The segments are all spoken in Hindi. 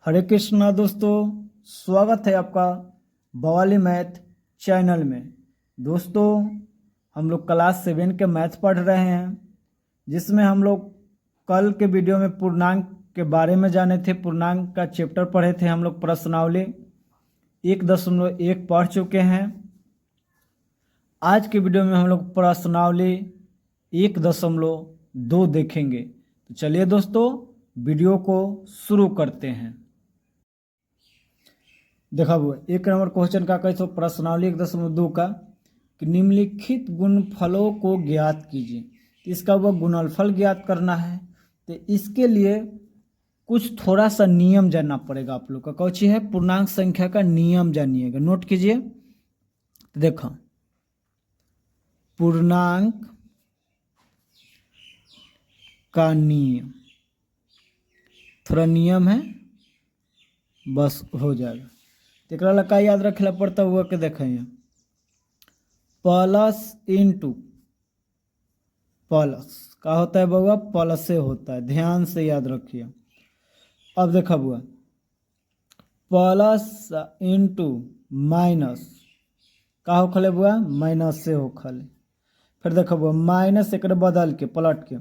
हरे कृष्णा दोस्तों, स्वागत है आपका बवाली मैथ चैनल में। दोस्तों, हम लोग क्लास 7 के मैथ पढ़ रहे हैं, जिसमें हम लोग कल के वीडियो में पूर्णांक के बारे में जाने थे। पूर्णांक का चैप्टर पढ़े थे हम लोग। प्रश्नावली 1.1 पढ़ चुके हैं। आज के वीडियो में हम लोग प्रश्नावली 1.2 देखेंगे। तो चलिए दोस्तों, वीडियो को शुरू करते हैं। देखा वो 1 नंबर क्वेश्चन का कैसे प्रश्नावली 1.2 का कि निम्नलिखित गुणनफलों को ज्ञात कीजिए। इसका वो गुणनफल ज्ञात करना है, तो इसके लिए कुछ थोड़ा सा नियम जानना पड़ेगा आप लोग का। कौची है? पूर्णांक संख्या का नियम जानिएगा, नोट कीजिए। तो देखो, पूर्णांक का नियम, थोड़ा नियम है, बस हो जाएगा। तो एकरा का याद रखेला पड़ता हुआ के देखें, प्लस इंटू प्लस का होता है बउआ? प्लस से होता है, ध्यान से याद रखिए। अब देखा बुआ, प्लस इंटू माइनस का हो खले बुआ? माइनस से हो खले। फिर देखा बुआ, माइनस एक बदल के पलट के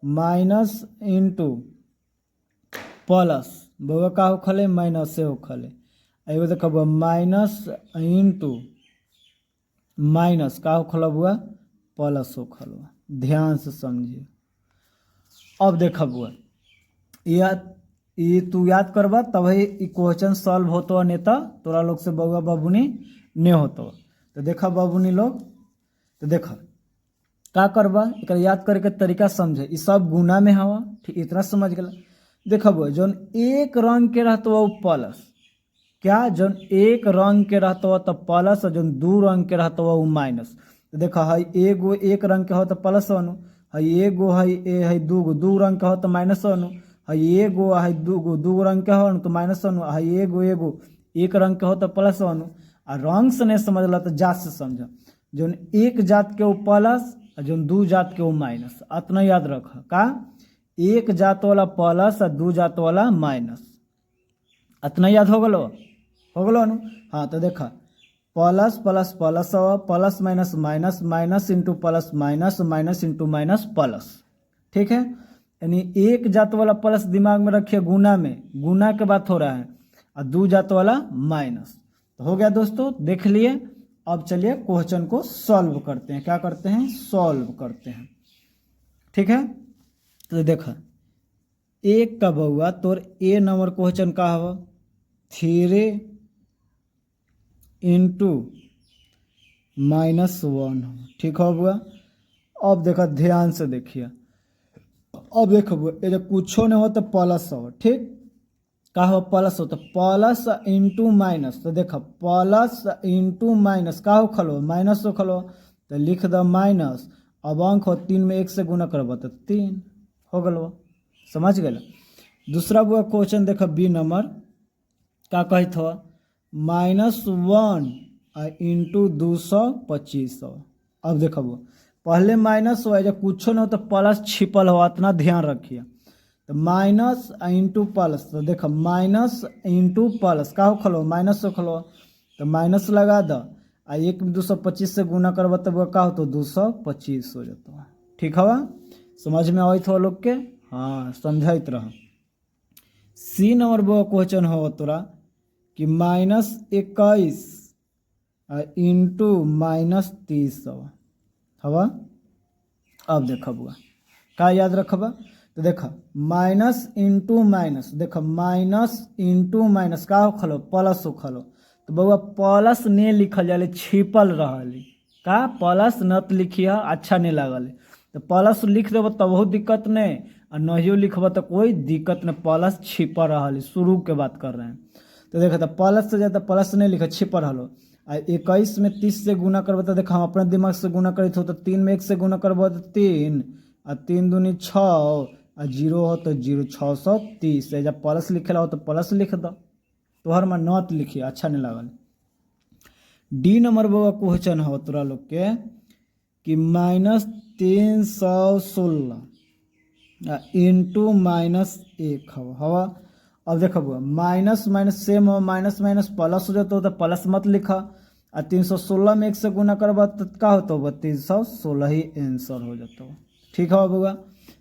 माइनस इंटू प्लस बउआ का हो खले? माइनस से हो खले। एगो देखा बुआ, माइनस इंटू माइनस का हो खला बुआ? प्लस हो खलवा। ध्यान से समझिए। अब देखा बुआ, ये तू याद करबा तभी क्वेश्चन सॉल्व होतो, नेता तोरा लोग से बउआ बाबूनी ने होतो। तो देखा बाबूनी लोग, तो देखा का करबा, एक याद करे के तरीका समझे। ये सब गुना में हवा, ठीक? इतना समझ गया। देखा बुआ, जौन एक रंग के रहता वो प्लस, क्या जौन एक रंग के रहता हो तो प्लस, और जौन दो रंग के रहता हो माइनस। तो देखा है, एगो एक रंग के हो तो प्लस वन, है एगो है दू रंग के हो तो माइनस वन, है एगो है दू रंग के हो तो माइनस वन, है एगो एक रंग के हो तो प्लस वन। आ रंग से नहीं समझला तो जात से समझ। जौन एक जात के वो प्लस और जौन दू जात के वो माइनस, इतना याद रख का, एक जात वाला प्लस और दू जात वाला माइनस। इतना याद हो गलो नु? हाँ, तो देखा, plus plus plus plus minus minus, minus into plus minus, minus into minus plus. ठीक है, यानी एक जात वाला प्लस दिमाग में रखिए, गुना में, गुना के बात हो रहा है, और दो जात वाला माइनस। तो हो गया दोस्तों, देख लिए। अब चलिए क्वेश्चन को सॉल्व करते हैं। क्या करते हैं? सॉल्व करते हैं। ठीक है, तो देखा, एक का बउआ तोर ए नंबर क्वेश्चन का हो 3 इंटू -1। ठीक हो बुआ? अब देखा, ध्यान से देखिए। अब देखो बुआ, ये कुछ नहीं हो तो प्लस हो, ठीक? का हो? प्लस हो, तो प्लस इंटू माइनस। तो देखो, प्लस इंटू माइनस का हो खलो? माइनस हो खलो। तो लिख दो माइनस। अब अंक हो 3 में 1 से गुना करब तो 3 हो गलो। समझ गए? दूसरा बुआ क्वेश्चन देखो, बी नंबर का कहत हो -1 इंटू 225। अब देखो, पहले माइनस हो, जब कुछ न हो तो प्लस छिपल हो, इतना ध्यान रखिए। तो माइनस इंटू प्लस, तो देखो माइनस इंटू प्लस का हो खलो? माइनस हो खलो। तो माइनस लगा दो, आ 1 में 225 से गुना करब तो का हो? तो 225 हो जाता। ठीक हवा? समझ में आवत हो लोग के? हाँ, समझाइत रह। सी नंबर वो क्वेश्चन हो तोरा कि -21 इंटू -30 हवा। अब देखा बुआ, का याद रखबा? तो देखा, माइनस इंटू माइनस, देखो माइनस इंटू माइनस का हो खलो? प्लस हो खलो। तो बउआ प्लस ने लिखल जाले, छिपल रहली का, प्लस नत लिखिए, अच्छा नहीं लागल। तो प्लस लिख देव तो बहुत दिक्कत नहीं, और नहीं लिखब तो कोई दिक्कत नहीं। प्लस छिपल रहली, शुरू के बात कर रहे हैं। तो देखा, तो प्लस से ज़्यादा प्लस नहीं लिखा, छिपल रहलो। 21 में 30 से गुना करब तो देखा, हम अपने दिमाग से गुना करित हो तो 3 में 1 से गुना करब तो 3, और 3 दूनी 6, और 0 हो तो 0, 630। जब प्लस लिखेला हो तो प्लस लिख दो, तोहर में नॉट लिखिए, अच्छा नहीं लागल। डी नंबर बाबा क्वेश्चन हो तोरा लोग के कि -316 इंटू -1 हवा। अब देखो बुआ माइनस माइनस सेम हो, माइनस माइनस प्लस हो जाता हो तो प्लस मत लिखा। और 316 में 1 से गुना करबा तो क्या होता होगा 316 ही आंसर हो जाता हो। ठीक है बुआ,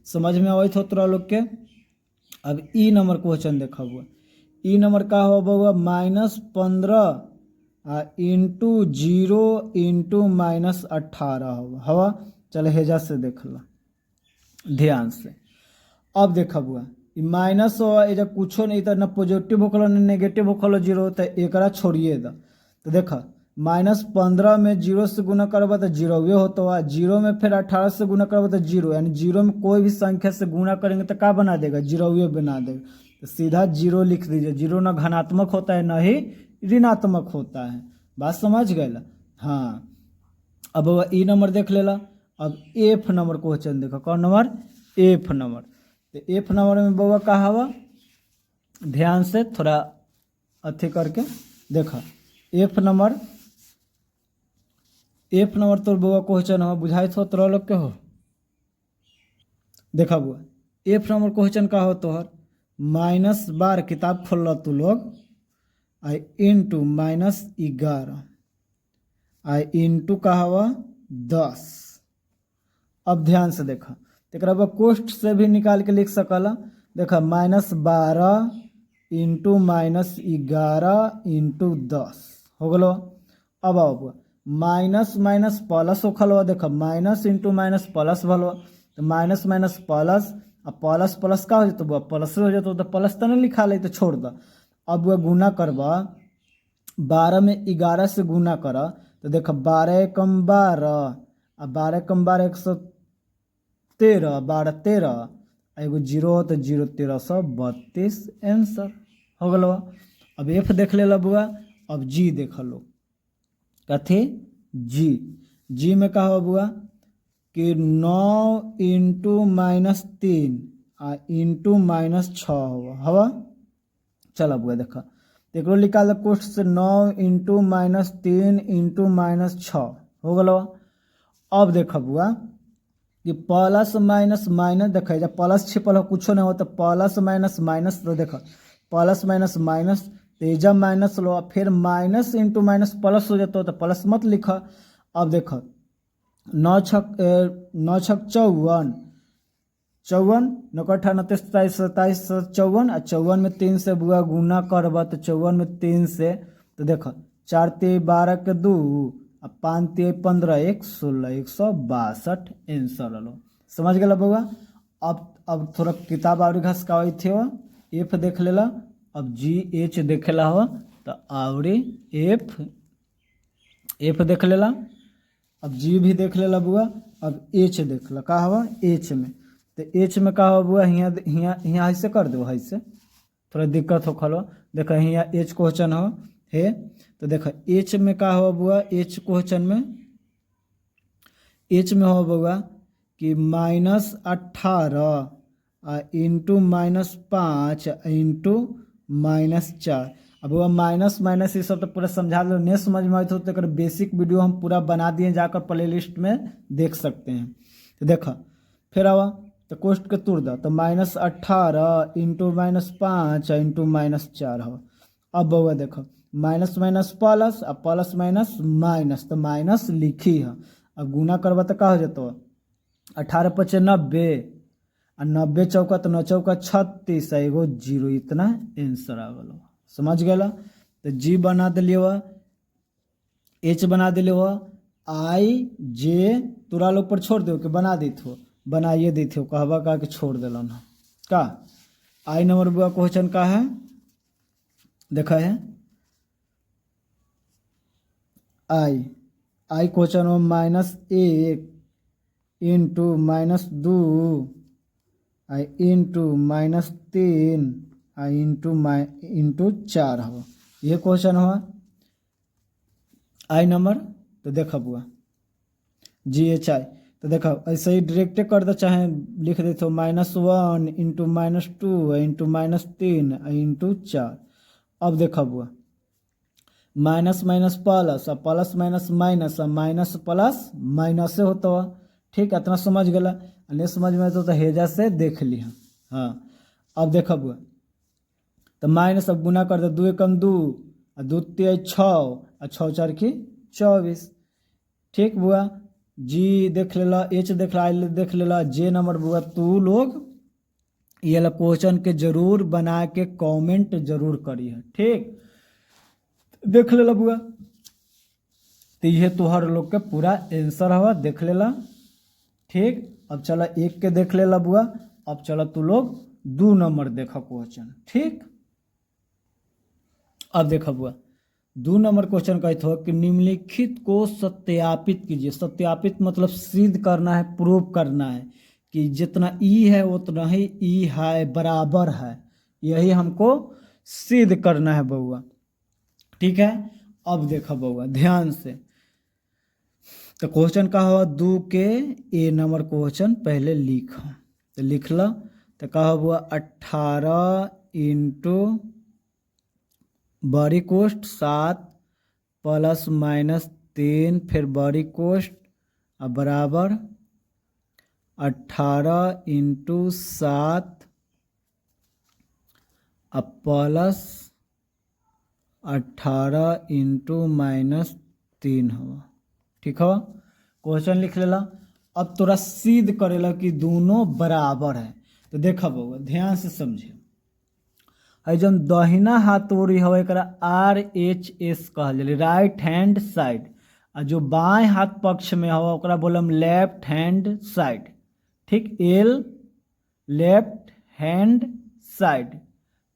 समझ में आवत हो तोरा लोग के। अब ई नंबर क्वेश्चन देखा बुआ, ई नंबर का हो बुआ -15 इंटू 0 इंटू -18 हो हवा। चल हेजा से देख ला ध्यान से। अब देखा बुआ माइनस हो एजा कुछो नहीं तो ना पॉजिटिव होखलो ना नेगेटिव होखलो जीरो, तो एकरा छोड़िए दा। तो देखा -15 में 0 से गुना करबा तो जीरोवे होता है, 0 में फिर 18 से गुना करबा तो जीरो, यानी 0 में कोई भी संख्या से गुना करेंगे तो क्या बना देगा जीरोवे बना देगा। तो सीधा 0 लिख दीजिए। 0 ना धनात्मक होता है ना ही ऋणात्मक होता है, बात समझ गए। हाँ अब ई नंबर देख लेला। अब एफ नंबर क्वेश्चन देखो, कौन नंबर एफ नंबर। तो एफ नंबर में बउआ का हवा ध्यान से थोड़ा अथी करके देखा। एफ नंबर तोर बउआ क्वेश्चन हो बुझाई हो तोरा लोग के हो। देखा बुआ एफ नंबर क्वेश्चन का हो तोहर -12 किताब खोल लो तू लोग आई इंटू -11 आई इंटू का हवा 10। अब ध्यान से देखा एक कोष्ठ से भी निकाल के लिख सकला। देखा -12 इंटू -11 इंटू 10 हो गलो। अब आओ माइनस माइनस प्लस होखल हो, देखा माइनस इंटू माइनस प्लस भलो, तो माइनस माइनस प्लस अब प्लस प्लस का हो जाता बुआ प्लस हो जाता, तो प्लस तो नहीं लिखा ले तो छोड़ दा। अब वह गुना करबा 12 में 11 से गुना करा तो देखा 12 एकम 12 अब 12 एकम 12 113 12 13 एगो जीरो तो 0 1332 आंसर हो गलो। अब एफ देख ले बुआ। अब जी देख लो कथी जी। जी में का हो बुआ कि 9 इंटू -3 इंटू -6 हो हवा। चला बुआ देखा एक निकाल कोष्ठ से 9 इंटू -3 इंटू -6 हो गलो। अब देखा बुआ कि प्लस माइनस माइनस देखा जब प्लस छिपल हो कुछ नहीं हो तो प्लस माइनस माइनस, तो देखा प्लस माइनस माइनस तेजा माइनस लो फिर माइनस इंटू माइनस प्लस हो जाता हो तो प्लस मत लिखा। अब देखो 9 छक 54 54 9 29 27 54 और 54 में 3 से बुआ गुना करबा तो 54 में 3 से तो देखो 4 3 12 के 2 अब 5 3 15 1 16 162 आंसर लो। समझ गया बउआ। अब थोड़ा किताब और घस का थे एफ देख लेला। अब जी एच देखेला हो तो आवरी एफ देख लेला। अब जी भी देख लेला बुआ। अब एच देख ला का हवा एच में, तो एच में का हो बुआ हियाँ हियाँ हियाँ ऐसे कर दो, ऐसे थोड़ा दिक्कत हो खलो। देखो हियाँ एच क्वेश्चन हो है तो देखो एच में का हो बुआ एच क्वेश्चन में एच में हो बुआ कि -18 इंटू -5 इंटू -4। अब वह माइनस माइनस ये सब तो पूरा समझा लो, नहीं समझ में आए तो बेसिक वीडियो हम पूरा बना दिए, जाकर प्ले लिस्ट में देख सकते हैं। तो देखा फिर आवा तो कोष्ठ के तुर दा तो -18 इंटू -5 इंटू -4 हो। अब बउआ देखो माइनस माइनस प्लस और प्लस माइनस माइनस तो माइनस लिखी है। अब गुना करबा तो का हो जाता 18 5 90 और 90 चौका तो 9 चौका 36 एगो जीरो, इतना आंसर आ गलो। समझ गया। तो जी बना दिलिए हुआ एच बना दिले हुआ आई जे तोरा लोग पर छोड़ दो कि बना दी थो बनाइए दी थो कहवा का कि छोड़ दिल का। आई नंबर बुआ क्वेश्चन का है देखा है आई क्वेश्चन में -1 इंटू -2 आई इंटू -3 आई इंटू 4 हो ये क्वेश्चन हुआ आई नंबर। तो देखा बुआ जी एच आई तो देखा ऐसे ही डायरेक्ट कर दो चाहे लिख देते हो -1 इंटू -2 इंटू -3 इंटू 4। अब देखा बुआ माइनस माइनस प्लस और प्लस माइनस माइनस और माइनस प्लस माइनस से होता हुआ। ठीक इतना समझ गला। नहीं समझ में तो हेजा से देख लिया। हाँ अब देखा बुआ तो माइनस अब गुना कर दो, 2 एकम 2 और 2 तिया 6 और 6 4 की 24। ठीक बुआ, जी देख लेला, एच देख ला, आई देख लेला, जे नंबर बुआ तू लोग ये ला क्वेश्चन के जरूर बना के कमेंट जरूर करी है। ठीक देख लेला बुआ, तो ये तुहर लोग के पूरा आंसर हवा, देख लेला। ठीक अब चला एक के देख लेला बुआ, अब चला तू लोग 2 नंबर देखा क्वेश्चन। ठीक अब देखा बुआ 2 नंबर क्वेश्चन कहते हो कि निम्नलिखित को सत्यापित कीजिए। सत्यापित मतलब सिद्ध करना है, प्रूव करना है कि जितना ई है उतना ही ई है, बराबर है, यही हमको सिद्ध करना है बउआ। ठीक है अब देखा बउआ ध्यान से, तो क्वेश्चन का हुआ 2 के ए नंबर क्वेश्चन पहले लिख, तो लिख लो। तो कहा हुआ 18 इंटू बड़ी कोष्ट 7 प्लस माइनस 3 फिर बड़ी कोष्ट अब बराबर 18 इंटू 7 अब प्लस 18 इंटू माइनस 3 हुआ। ठीक है क्वेश्चन लिख लेला। अब तोरा सिद्ध करेला कि दोनों बराबर है। तो देखा बउआ ध्यान से समझे, है जन दहिना हाथ ओरी हवा एकरा RHS कहल जाले, राइट हैंड साइड, और जो बाएं हाथ पक्ष में हवा ओकरा बोलम लेफ्ट हैंड साइड। ठीक L लेफ्ट हैंड साइड।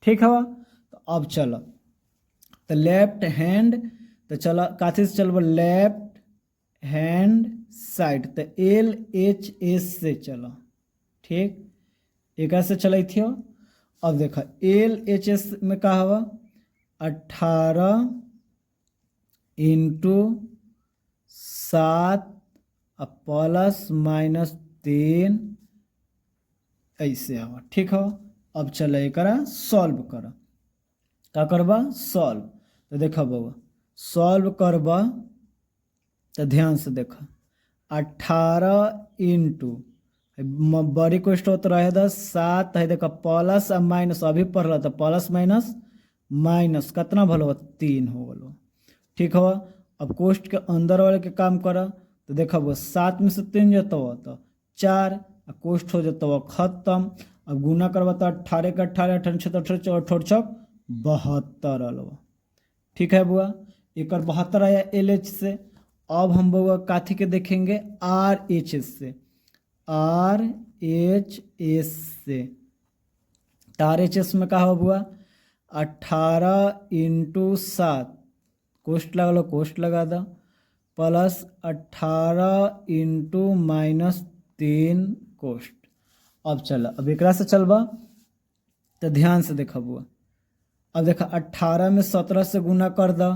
ठीक है तो अब चलो, तो लेफ्ट हैंड, तो चलो काथी से चलो लेफ्ट हैंड साइड, तो LHS से चलो। ठीक एक से चल थी। अब देखा LHS में का हुआ 18 इंटू 7 प्लस माइनस 3 ऐसे हुआ। ठीक है अब चल एक सॉल्व कर, का करबा सॉल्व। तो देखा बउआ सॉल्व करबा, तो ध्यान से देखा 18 इंटू बड़ी क्वेश्चन होता रहे 7 है, देखा प्लस और माइनस अभी पढ़ रहा था, प्लस माइनस माइनस कितना भलो 3 हो गलो। ठीक है अब कोष्ट के अंदर वाले के काम करा, तो देखा वो 7 में से 3 जाता हुआ तो 4 कोष्ट हो जाता हुआ खत्म। अब गुना करवा तो 18 का 18 18 18 72 अलवा। ठीक है बुआ एक 72 आया LH से। अब हम बुआ काथी के देखेंगे RHS से, RHS से। तो RHS में कहा बुआ 18 इंटू 7 कोष्ट लगा लो, कोष्ट लगा दो, प्लस 18 इंटू माइनस 3 कोष्ट। अब चलो अब एक से चलबा, तो ध्यान से देखा बुआ, अब देखा 18 में 17 से गुना कर दो,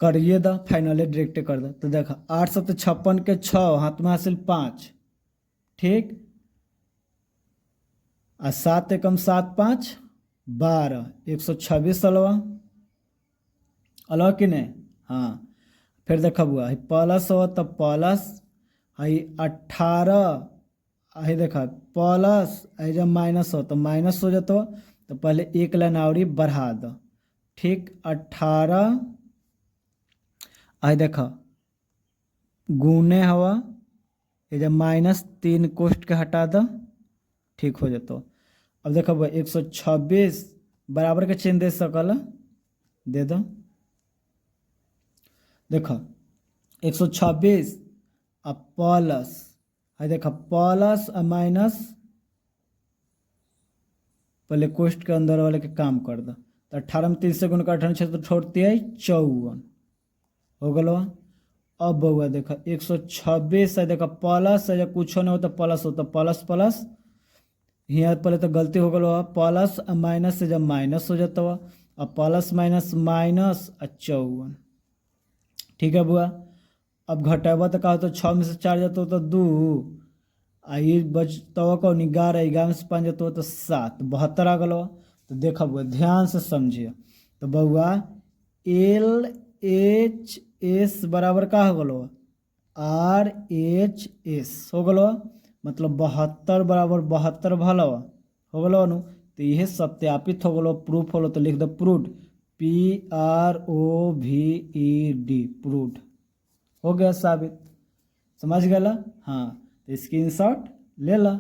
करिए दा फाइनली डायरेक्ट कर दो। तो देखा 8 7 56 के 6 हाथ में हासिल 5। ठीक 7 एकम 7 5 12 126 अलवा, अलवा कि नहीं। हाँ फिर देखा हुआ है प्लस हो तो प्लस है 18 है, देखा प्लस है जब माइनस हो तो माइनस हो जाता, तो पहले एक लाइन और बढ़ा दो। ठीक 18 है, देखा गुने हवा ये जब माइनस 3 कोष्ट के हटा दो, ठीक हो जाता। अब देखो 126 बराबर के चिन्ह दे सकल, दे दो। देखो 126 अब प्लस है, देखो प्लस और माइनस पहले कोष्ट के अंदर वाले के काम कर दो। तो 18 में 3 से गुण का 18 तो छोड़ती है 54 हो गलो। अब बउआ देखा 126 है, देखा प्लस है, जब कुछ नहीं होता प्लस होता, प्लस प्लस यहाँ पहले तो गलती हो गलो, प्लस माइनस से जब माइनस हो जाता हुआ, अब प्लस माइनस माइनस 54। ठीक है बुआ अब घटेबा तो कहा तो 6 में से 4 जाता हो तो 2 आई बचता हुआ कौन 11, 11 में से 5 जाता हो तो 7, 72 आ गलो। तो देखा बुआ ध्यान से समझिए, तो बउआ LHS बराबर का हो गलो RHS हो गलो, मतलब 72 बराबर 72 भलो हो गलो नु। तो यह सत्यापित हो गलो, प्रूफ होलो, तो लिख दो प्रूड, PROVED, प्रूड। हो गया साबित। समझ गया? हाँ, तो स्क्रीनशॉट ले ला।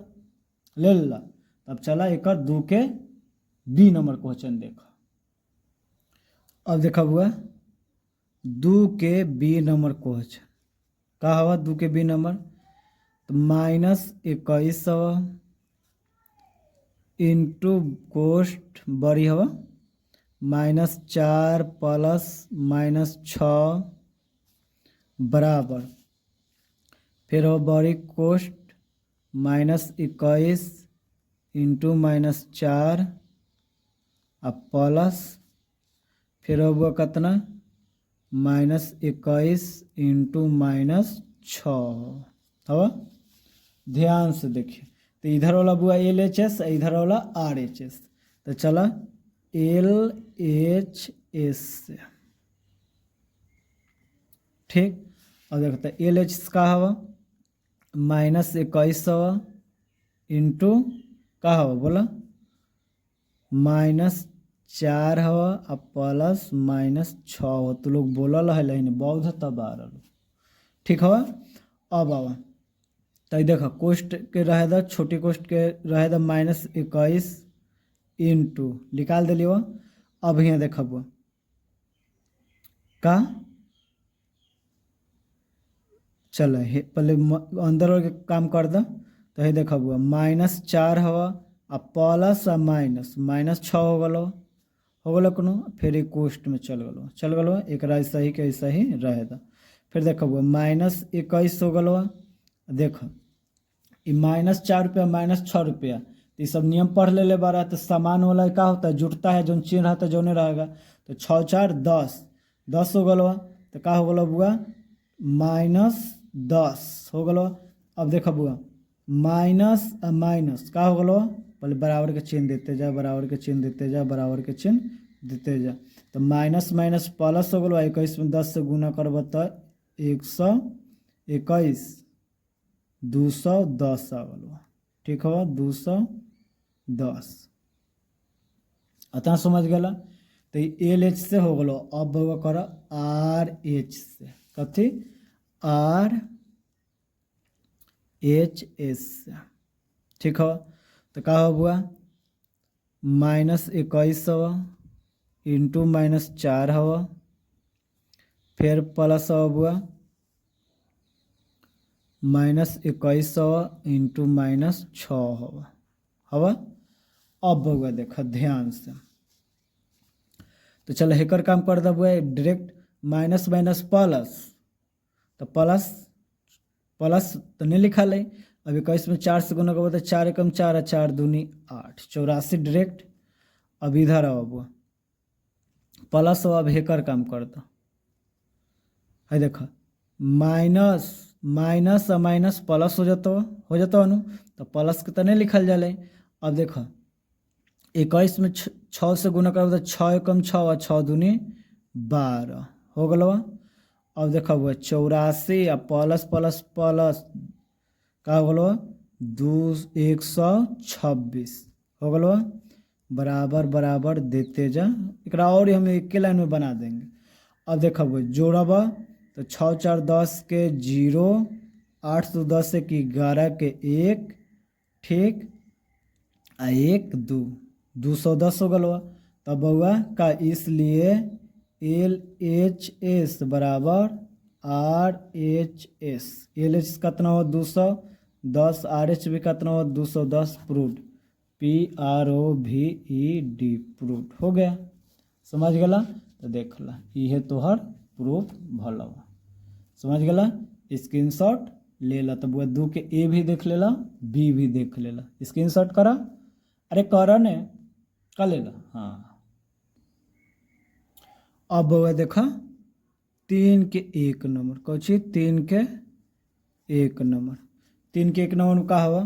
तब चला एक 2 के बी नंबर क्वेश्चन देखा। अब देखा हुआ 2 के बी नंबर क्वेश्चन का हवा। 2 के बी नंबर तो -2100 इंटू कोष्ट बड़ी हवा -4 प्लस -6 बराबर, फिर हो बड़ी कोष्ट -21 इंटू -4 अब प्लस फिर होगा कितना -21 इंटू -6 हवा। ध्यान से देखिए, तो इधर वाला बुआ LHS, इधर वाला RHS। तो चला LHS से, ठीक। अब देखते LHS का हवा -2100 इंटू का हवा बोला -4 हवा अब प्लस -6 हो। तो लोग बोलल है लेकिन बौद्ध तब आ रहा, ठीक हवा। अब आवा तो देखा कोष्ट के रहे दा, छोटी कोष्ट के रहे दा -21 इंटू निकाल दिली वो। अब यहाँ देखब का चल पहले अंदर के काम कर दा। तो ये देखब -4 हवा आ प्लस आ -6 हो गलो कोनो। फिर कोष्ट में चल गलो एक ऐसा ही के ऐसा ही रहे दा। फिर देखब -21 हो गलो। देख -4 रुपया -6 रुपया, तो ये सब नियम पढ़ ले बारा। तो सामान वाला क्या होता है, जुटता है, जो चिन्ह रहता है जो नहीं रहेगा। तो 6 4 10 हो गलो। तो क्या हो गलो बुआ -10 हो गलो। अब देख बुआ माइनस का हो गलो, पहले बराबर के चिन्ह देते जा, बराबर के चिन्ह देते जा, बराबर के चिन्ह देते जा। तो माइनस प्लस हो गलो। 21 में 10 से गुना करब तो 121 210 आ गलो, ठीक हो 210। अतः समझ गला। तो LH से हो गलो। अब कर RH से, कथी RHS से, ठीक हो। तो का हो बुआ -2100 इंटू -4 हवा, फिर प्लस हो बुआ -2100 इंटू -6 हवा। अब बुआ देखा ध्यान से। तो चलो हेकर काम कर दे बुआ डायरेक्ट माइनस प्लस। तो प्लस तो नहीं लिखा ले। अब 21 में 4 से गुना करबो तो 4 एकम 4 4 दूनी 8 84 डायरेक्ट। अब इधर आओ बुआ प्लस हो। अब हेकर काम कर दो है, देखा माइनस प्लस हो जाता अनु। तो प्लस के तो नहीं लिखल जाले। अब देखो 21 में 6 से गुना करब तो 6 एकम 6 और 6 दूनी 12 हो गलो। अब देखो 84 आ प्लस का हो गलो 126 हो गलो। बराबर देते जा। एक और हम एक लाइन में बना देंगे। अब देखो जोड़ब तो 6 4 10 के 0, 8 2 10 की 11 के 1, ठीक आ 1 2 210 हो गलो। तब बउआ का इसलिए LHS बराबर RHS। LHS कितना हो 210, RH भी कितना हो 210, प्रूड PROVED प्रूफ हो गया। समझ गला। तो देख ला ये तोहर प्रूफ भला समझ गला। स्क्रीनशॉट ले ला। तो बुआ 2 के A भी देख लेला, B भी देख लेला। स्क्रीनशॉट करा, अरे करा ने कर लेला। हाँ अब बुआ देखा 3 के 1 नंबर कौची 3 के 1 नंबर। 3 के 1 नंबर का हवा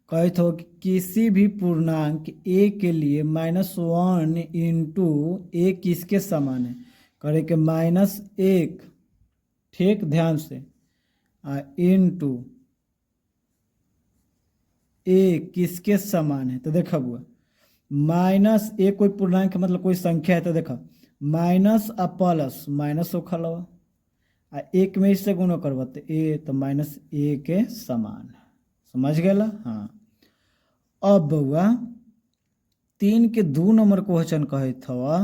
कहते हो कि किसी भी पूर्णांक a के लिए -1 इंटू a किसके समान है, करे के -1, ठीक ध्यान से, इंटू a किसके समान है। तो देखा हुआ माइनस ए कोई पूर्णांक मतलब कोई संख्या है तो देखो माइनस आ प्लस माइनस हो खल आ एक में इससे गुणा करब तो ए तो माइनस ए के समान है। समझ गया? हाँ। अब बउआ 3 के 2 नंबर क्वेश्चन कहे था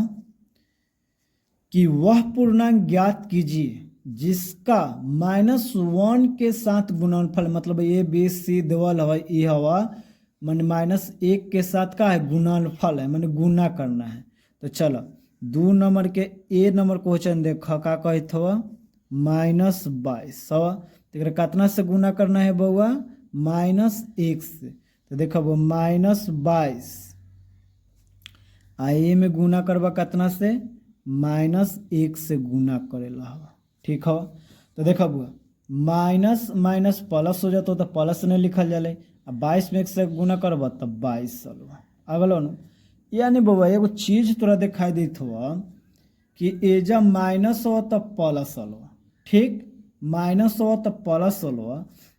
कि वह पूर्णांक ज्ञात कीजिए जिसका -1 के साथ गुणनफल मतलब ए बी सी देवल हवा ई हवा मन -1 के साथ का है गुणनफल है मैंने गुना करना है। तो चलो 2 नंबर के ए नंबर क्वेश्चन देखो का कहे था -22 हवा तो कितना से गुना करना है बउआ -1 से। तो देखो वो -22 आ ए में गुना करबा कितना से -1 से गुना करेला हवा। ठीक है? तो देखो बुआ माइनस माइनस प्लस हो जाता तो प्लस नहीं लिखल जाले आ 22 में 1 से गुना करब तो 22 चलो अगलो न। यानी बउआ एगो चीज तोरा दिखाई देत हो कि एजा माइनस हो तो प्लस हो। ठीक? माइनस हो तो प्लस हो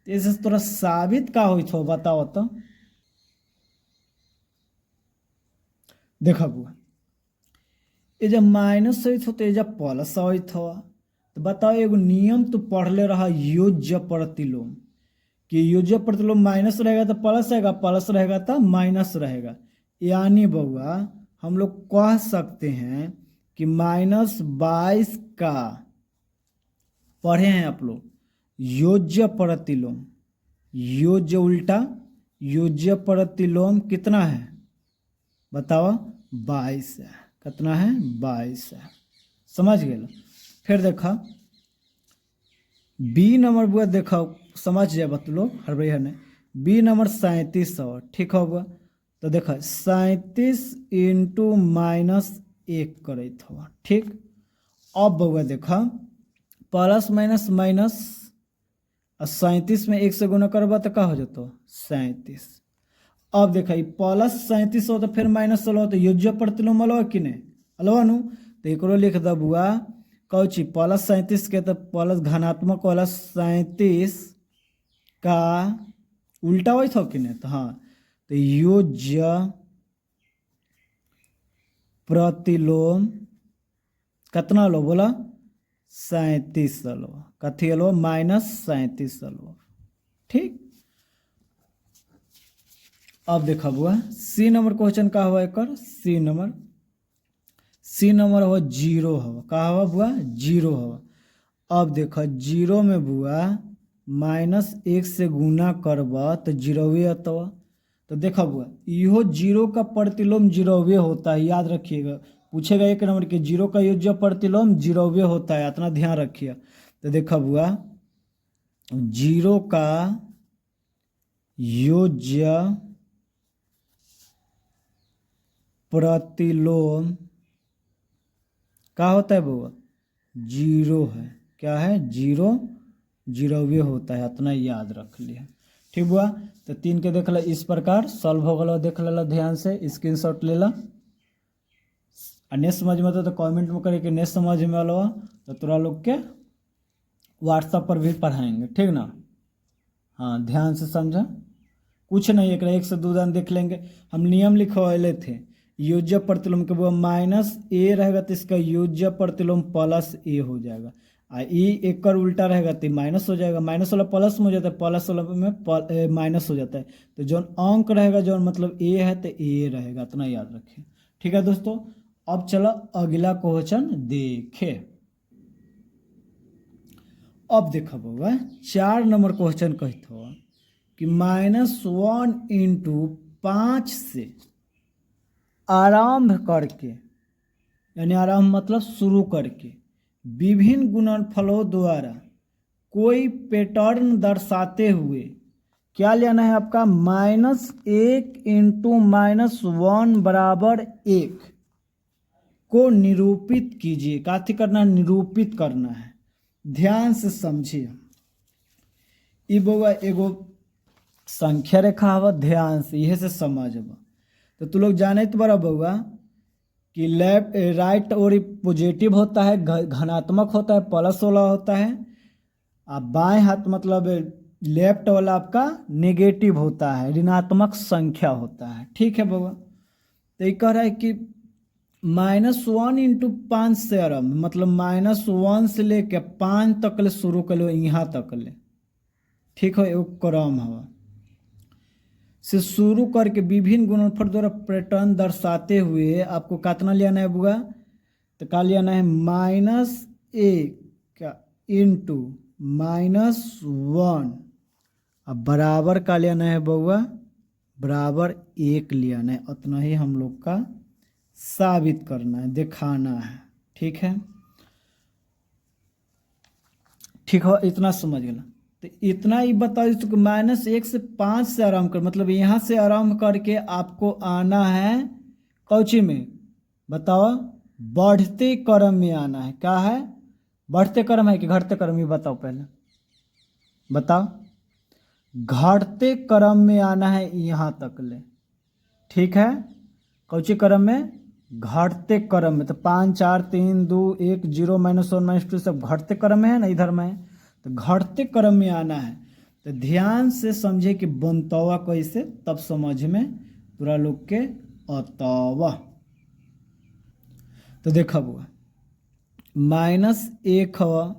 तो इसे तोरा साबित का होइत हो बताओ तो। देखा बुआ ये जब माइनस होइत हो तो एजा प्लस होइत हो। तो बताओ एगो नियम तो पढ़ले रहा योज्य प्रतिलोम कि योज्य प्रतिलोम माइनस रहेगा तो प्लस रहेगा प्लस रहेगा तो माइनस रहेगा। यानी बउआ हम लोग कह सकते हैं कि -22 का पढ़े हैं आप लोग योज्य प्रतिलोम योज्य उल्टा योज्य प्रतिलोम कितना है बताओ 22 है। कितना है 22 है। समझ गए? फिर देखा बी नंबर बुआ देखा समझ जाए बत लोग हर भैया ने बी नंबर 37 हो। ठीक होगा? तो देखा 37 इंटू -1 करे था। ठीक? अब बउआ देखा प्लस माइनस माइनस 37 में 1 से गुना करबा तो का हो जाता 37। अब देखा प्लस 37 हो तो फिर माइनस हो तो योज्य प्रतिलोम अलवा कि नहीं अलवा नु। तो एक लिख द बुआ कौची प्लस 37 के तो प्लस धनात्मक वाला 37 का उल्टा हो था कि नहीं। तो हाँ तो योज्य प्रतिलोम कितना लो बोला 37 लो कथी लो -37 लो। ठीक? अब देखा बुआ सी नंबर क्वेश्चन का हुआ एक सी नंबर हुआ 0 हवा का हुआ बुआ 0 हवा। अब देखा 0 में बुआ -1 से गुना करबा तो 0 अतवा। तो देखा बुआ इहो 0 का प्रतिलोम 0 होता है याद रखिएगा। पूछेगा 1 नंबर के 0 का योज्य प्रतिलोम 0 होता है इतना ध्यान रखिए। तो देखा बुआ 0 का योज्य प्रतिलोम क्या होता है बउआ 0 है। क्या है 0 होता है इतना याद रख लिया। ठीक बुआ? तो 3 के देख ला इस प्रकार सॉल्व हो गया देख ला ध्यान से स्क्रीनशॉट ले ला। नहीं समझ में तो कमेंट में करे कि नहीं समझ में आलो तो तोरा लोग के व्हाट्सएप पर भी पढ़ाएंगे। ठीक ना? हाँ ध्यान से समझा। कुछ नहीं एक से 2 दान देख लेंगे। हम नियम लिखवाले थे योज्य प्रतिलोम के वो -a रहेगा तो इसका योज्य प्रतिलोम +a हो जाएगा आ एक उल्टा रहेगा तो माइनस हो जाएगा माइनस वाला प्लस में हो जाता है प्लस वाला में माइनस हो जाता है। तो जो अंक रहेगा जो मतलब a है तो a रहेगा इतना याद रखें। ठीक है दोस्तों? अब चलो अगला क्वेश्चन देखे। अब देखा बउआ 4 नंबर क्वेश्चन कहते हो कि -1 इंटू 5 से आरंभ करके यानी आरंभ मतलब शुरू करके विभिन्न गुणनफलों द्वारा कोई पैटर्न दर्शाते हुए क्या लेना है आपका -1 इंटू -1 बराबर 1 को निरूपित कीजिए। काथी करना है निरूपित करना है। ध्यान से समझिए ई बउआ एगो संख्या रेखा हवा ध्यान से यह से समझब। तो तू लोग जाने तो बड़ा बउआ कि लेफ्ट राइट और पॉजिटिव होता है धनात्मक होता है प्लस वाला होता है और बाएं हाथ मतलब लेफ्ट वाला आपका नेगेटिव होता है ऋणात्मक संख्या होता है। ठीक है बउआ? तो ये कह रहा है कि -1 इंटू 5 से आरम्भ, मतलब -1 से लेके 5 तक ले शुरू कर लो, यहाँ तक ले, ठीक है। एगो क्रम हवा से शुरू करके विभिन्न गुणनफल द्वारा पैटर्न दर्शाते हुए आपको कितना लेना है बुआ, तो क्या लेना है -1 इंटू -1, अब बराबर का लेना है बउआ, बराबर 1 लेना है। उतना ही हम लोग का साबित करना है, दिखाना है, ठीक है। ठीक है, इतना समझ गया। तो इतना ही बता दो कि -1 से 5 से आराम कर, मतलब यहाँ से आराम करके आपको आना है कौची में, बताओ, बढ़ते क्रम में आना है। क्या है, बढ़ते क्रम है कि घटते क्रम में, बताओ पहले बताओ। घटते क्रम में आना है यहाँ तक ले, ठीक है। कौची क्रम में, घटते क्रम में। तो 5 4 3 2 1 0 -1 -2 सब घटते क्रम में है ना, इधर में, तो घटते क्रम में आना है। तो ध्यान से समझे कि बनतवा कैसे, तब समझ में पूरा लोग के अतवा। तो देखा बुआ, -1 हवा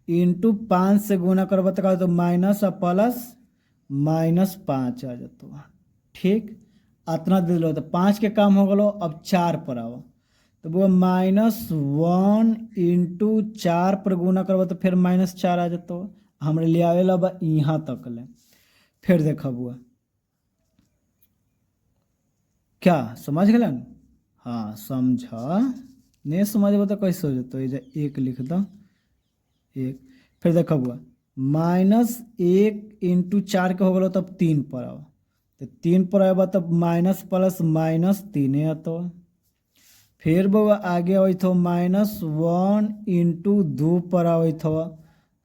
इंटू 5 से गुना करब तो तो माइनस और प्लस -5 आ जाता, ठीक। इतना दे लो तो 5 के काम हो गलो, अब 4 पर आओ, तो वो -1 इंटू 4 पर गुना करब तो फिर -4 आ जाता, हमारे लिए आवेला बा यहाँ तक ले। फिर देखा बुआ, क्या समझ गए, हाँ समझा, नहीं समझ तो कैसे हो जाता, ये 1 लिख दो 1। फिर देखा बुआ, -1 इंटू 4 के हो गलो, तब 3 पर आओ, तो 3 पर आएगा तब माइनस प्लस -3 आता। फिर बउआ आगे अत हो -1 इंटू 2 पर आवत हो,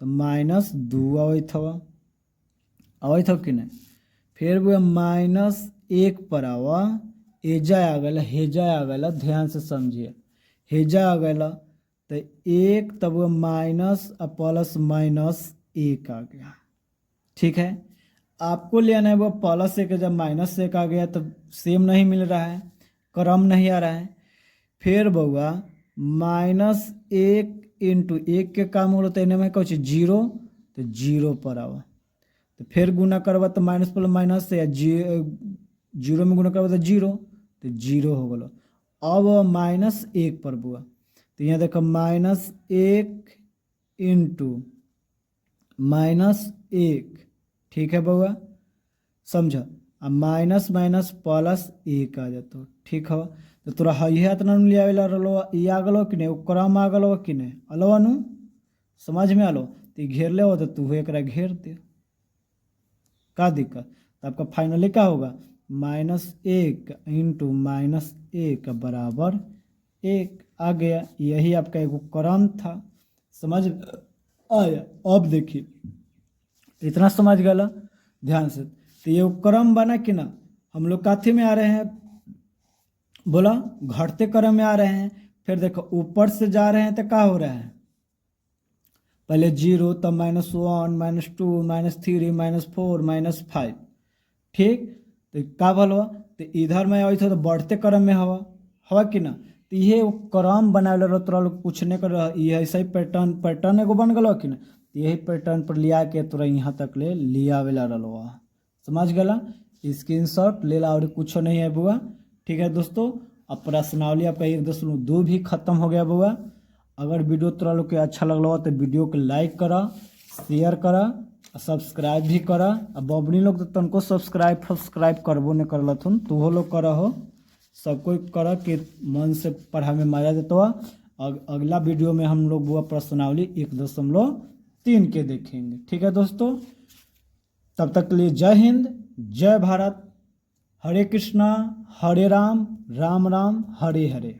तो -2 आवत हो कि नहीं। फिर बउआ -1 पर आवा, एजा आ गया, हेजा आ गया, ध्यान से समझिए, हेजा आ गया, तो 1, तब माइनस और प्लस -1 आ गया, ठीक है। आपको लेना है वो +1, जब -1 आ गया तो सेम नहीं मिल रहा है, क्रम नहीं आ रहा है। फिर बउआ -1 इंटू 1 के काम हो तो इन्हें में कुछ 0, तो 0 पर आओ, तो फिर गुना करवा तो माइनस प्लस माइनस से, या 0 में गुना करवा तो 0, तो 0 हो गलो। अब -1 पर बुआ, तो यहाँ देखो -1 इंटू -1, ठीक है बउआ, समझ। अब माइनस माइनस +1 आ जाता, ठीक है। तो तोरा है इतना ले आवेला रलो, ये आ गलो कि नहीं, क्रम आ गलो कि नहीं, अलो नु, समझ में आलो। तो घेर ले हो तो तू एक घेर दे, का दिक्कत। तो आपका फाइनली क्या होगा, -1 इंटू -1 बराबर 1 आ गया। यही आपका एक क्रम था, समझ आया। अब देखिए, इतना समझ गया ध्यान से। तो ये क्रम बना कि ना, हम लोग काथी में आ रहे हैं, बोला घटते क्रम में आ रहे हैं। फिर देखो ऊपर से जा रहे हैं तो क्या हो रहा है, पहले 0, तब -1 -2 -3 -4 -5, ठीक। तो का भल हुआ, तो इधर में आई तो बढ़ते क्रम में हवा कि ना। तो ये क्रम बनावे रहो, तोरा लोग पूछने कर ये ऐसा ही पैटर्न एगो बन गलो कि ना। यही पैटर्न पर लिया के तोरा यहाँ तक ले लिया वेला रहो, समझ गला। स्क्रीनशॉट ले ला, और कुछ नहीं है बुआ, ठीक है दोस्तों। अब प्रश्नावली आपका 1.2 भी खत्म हो गया बुआ। अगर वीडियो तोरा लोग के अच्छा लगलो तो वीडियो के लाइक करा, शेयर करा, सब्सक्राइब भी करा। अब बबनी लोग तो तनको सब्सक्राइब करबो नहीं करलथुन, तो लोग करा हो, सब कोई करा कि मन से पढ़ा में मजा देता। अगला वीडियो में हम लोग बुआ प्रश्नावली 1.3 के देखेंगे, ठीक है दोस्तों। तब तक के लिए जय हिंद, जय भारत, हरे कृष्णा, हरे राम, राम राम, हरे हरे।